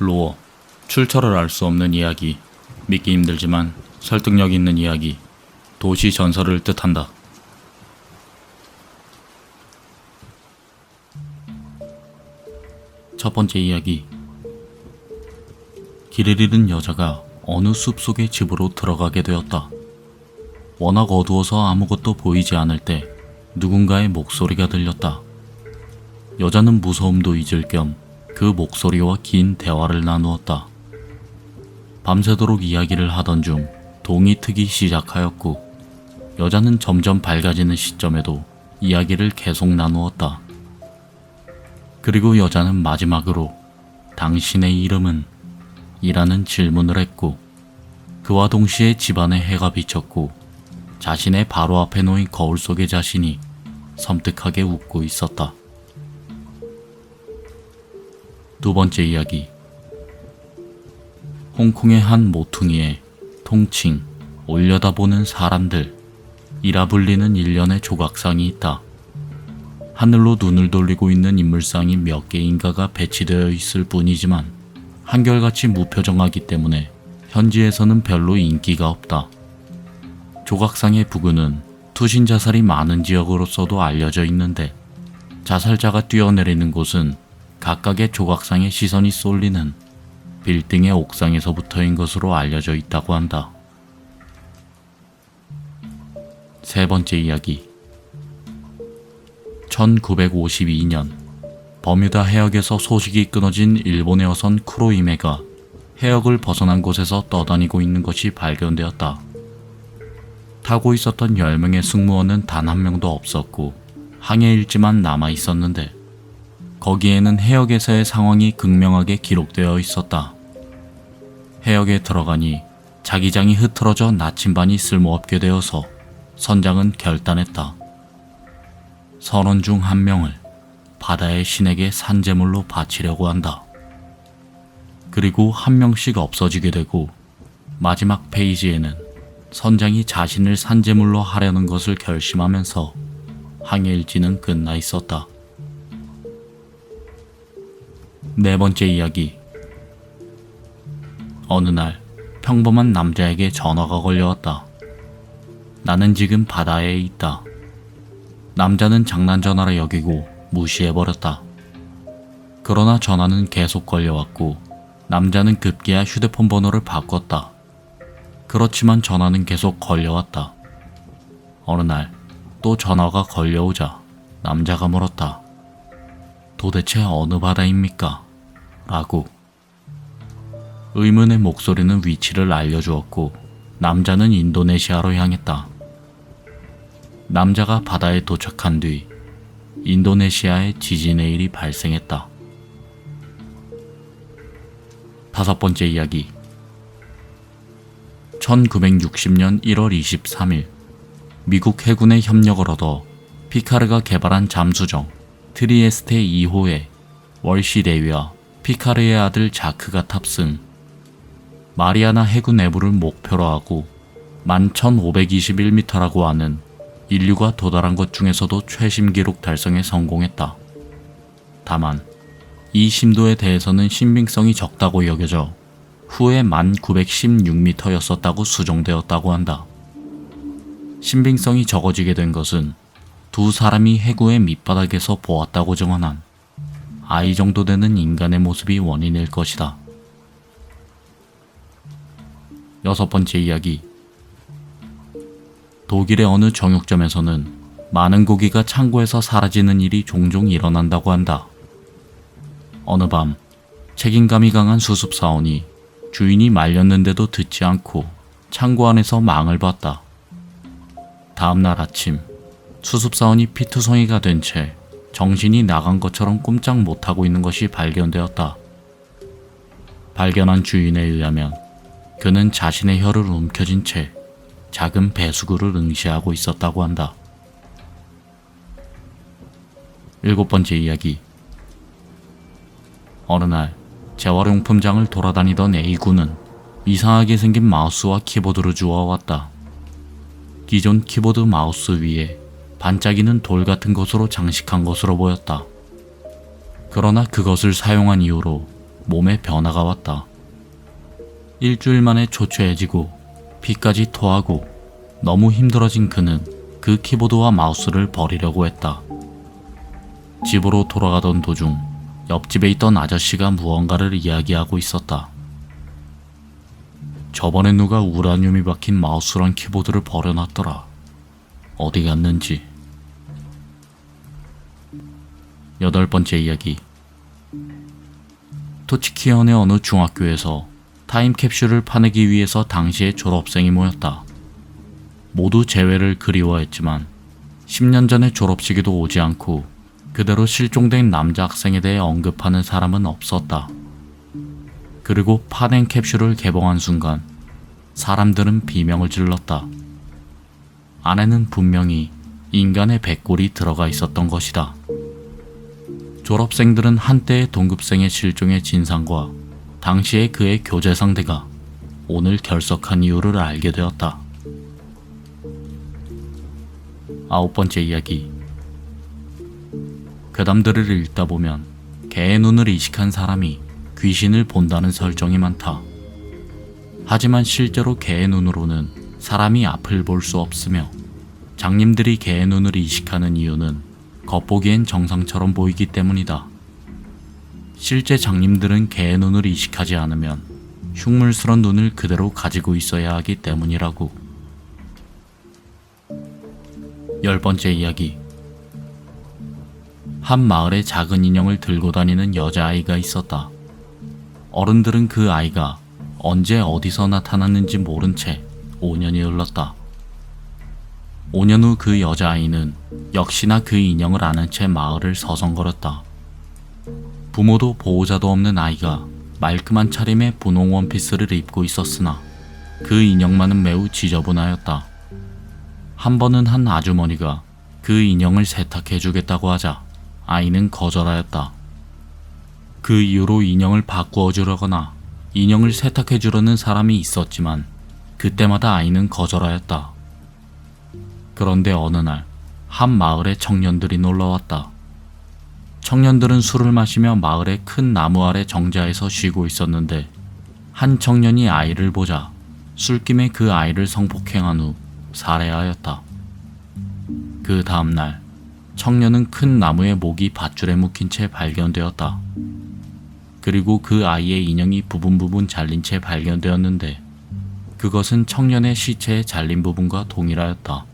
로어, 출처를 알 수 없는 이야기, 믿기 힘들지만 설득력 있는 이야기, 도시 전설을 뜻한다. 첫 번째 이야기. 길을 잃은 여자가 어느 숲속의 집으로 들어가게 되었다. 워낙 어두워서 아무것도 보이지 않을 때 누군가의 목소리가 들렸다. 여자는 무서움도 잊을 겸 그 목소리와 긴 대화를 나누었다. 밤새도록 이야기를 하던 중 동이 트기 시작하였고, 여자는 점점 밝아지는 시점에도 이야기를 계속 나누었다. 그리고 여자는 마지막으로 당신의 이름은? 이라는 질문을 했고, 그와 동시에 집안에 해가 비쳤고 자신의 바로 앞에 놓인 거울 속의 자신이 섬뜩하게 웃고 있었다. 두 번째 이야기. 홍콩의 한 모퉁이에 통칭 올려다보는 사람들이라 불리는 일련의 조각상이 있다. 하늘로 눈을 돌리고 있는 인물상이 몇 개인가가 배치되어 있을 뿐이지만 한결같이 무표정하기 때문에 현지에서는 별로 인기가 없다. 조각상의 부근은 투신 자살이 많은 지역으로서도 알려져 있는데, 자살자가 뛰어내리는 곳은 각각의 조각상의 시선이 쏠리는 빌딩의 옥상에서부터인 것으로 알려져 있다고 한다. 세 번째 이야기. 1952년 버뮤다 해역에서 소식이 끊어진 일본의 어선 쿠로이메가 해역을 벗어난 곳에서 떠다니고 있는 것이 발견되었다. 타고 있었던 10명의 승무원은 단 한 명도 없었고 항해 일지만 남아 있었는데, 거기에는 해역에서의 상황이 극명하게 기록되어 있었다. 해역에 들어가니 자기장이 흐트러져 나침반이 쓸모없게 되어서 선장은 결단했다. 선원 중 한 명을 바다의 신에게 산제물로 바치려고 한다. 그리고 한 명씩 없어지게 되고, 마지막 페이지에는 선장이 자신을 산제물로 하려는 것을 결심하면서 항해일지는 끝나 있었다. 네 번째 이야기. 어느 날 평범한 남자에게 전화가 걸려왔다. 나는 지금 바다에 있다. 남자는 장난 전화라 여기고 무시해버렸다. 그러나 전화는 계속 걸려왔고, 남자는 급기야 휴대폰 번호를 바꿨다. 그렇지만 전화는 계속 걸려왔다. 어느 날 또 전화가 걸려오자 남자가 물었다. 도대체 어느 바다입니까? 라고. 의문의 목소리는 위치를 알려주었고, 남자는 인도네시아로 향했다. 남자가 바다에 도착한 뒤 인도네시아에 지진의 일이 발생했다. 다섯 번째 이야기. 1960년 1월 23일 미국 해군의 협력을 얻어 피카르가 개발한 잠수정 트리에스테 2호에 월시 대위와 피카르의 아들 자크가 탑승. 마리아나 해구 내부를 목표로 하고 11,521m라고 하는 인류가 도달한 것 중에서도 최심 기록 달성에 성공했다. 다만 이 심도에 대해서는 신빙성이 적다고 여겨져 후에 1916m였었다고 수정되었다고 한다. 신빙성이 적어지게 된 것은 두 사람이 해구의 밑바닥에서 보았다고 증언한 아이 정도 되는 인간의 모습이 원인일 것이다. 여섯 번째 이야기. 독일의 어느 정육점에서는 많은 고기가 창고에서 사라지는 일이 종종 일어난다고 한다. 어느 밤 책임감이 강한 수습사원이 주인이 말렸는데도 듣지 않고 창고 안에서 망을 봤다. 다음날 아침 수습사원이 피투성이가 된 채 정신이 나간 것처럼 꼼짝 못하고 있는 것이 발견되었다. 발견한 주인에 의하면 그는 자신의 혀를 움켜쥔 채 작은 배수구를 응시하고 있었다고 한다. 일곱 번째 이야기. 어느 날 재활용품장을 돌아다니던 A군은 이상하게 생긴 마우스와 키보드를 주워왔다. 기존 키보드 마우스 위에 반짝이는 돌 같은 것으로 장식한 것으로 보였다. 그러나 그것을 사용한 이후로 몸에 변화가 왔다. 일주일 만에 초췌해지고 피까지 토하고 너무 힘들어진 그는 그 키보드와 마우스를 버리려고 했다. 집으로 돌아가던 도중 옆집에 있던 아저씨가 무언가를 이야기하고 있었다. 저번에 누가 우라늄이 박힌 마우스랑 키보드를 버려놨더라. 어디 갔는지. 8번째 이야기. 토치키현의 어느 중학교에서 타임캡슐을 파내기 위해서 당시의 졸업생이 모였다. 모두 재회를 그리워했지만 10년 전의 졸업식에도 오지 않고 그대로 실종된 남자 학생에 대해 언급하는 사람은 없었다. 그리고 파낸 캡슐을 개봉한 순간 사람들은 비명을 질렀다. 안에는 분명히 인간의 백골이 들어가 있었던 것이다. 졸업생들은 한때의 동급생의 실종의 진상과 당시의 그의 교제 상대가 오늘 결석한 이유를 알게 되었다. 9번째 이야기. 괴담들을 읽다 보면 개의 눈을 이식한 사람이 귀신을 본다는 설정이 많다. 하지만 실제로 개의 눈으로는 사람이 앞을 볼 수 없으며 장님들이 개의 눈을 이식하는 이유는 겉보기엔 정상처럼 보이기 때문이다. 실제 장님들은 개의 눈을 이식하지 않으면 흉물스런 눈을 그대로 가지고 있어야 하기 때문이라고. 10번째 이야기. 한 마을에 작은 인형을 들고 다니는 여자아이가 있었다. 어른들은 그 아이가 언제 어디서 나타났는지 모른 채 5년이 흘렀다. 5년 후 그 여자아이는 역시나 그 인형을 아는 채 마을을 서성거렸다. 부모도 보호자도 없는 아이가 말끔한 차림의 분홍 원피스를 입고 있었으나 그 인형만은 매우 지저분하였다. 한 번은 한 아주머니가 그 인형을 세탁해 주겠다고 하자 아이는 거절하였다. 그 이후로 인형을 바꾸어 주려거나 인형을 세탁해 주려는 사람이 있었지만 그때마다 아이는 거절하였다. 그런데 어느 날 한 마을에 청년들이 놀러왔다. 청년들은 술을 마시며 마을의 큰 나무 아래 정자에서 쉬고 있었는데 한 청년이 아이를 보자 술김에 그 아이를 성폭행한 후 살해하였다. 그 다음날 청년은 큰 나무의 목이 밧줄에 묶인 채 발견되었다. 그리고 그 아이의 인형이 부분 잘린 채 발견되었는데 그것은 청년의 시체의 잘린 부분과 동일하였다.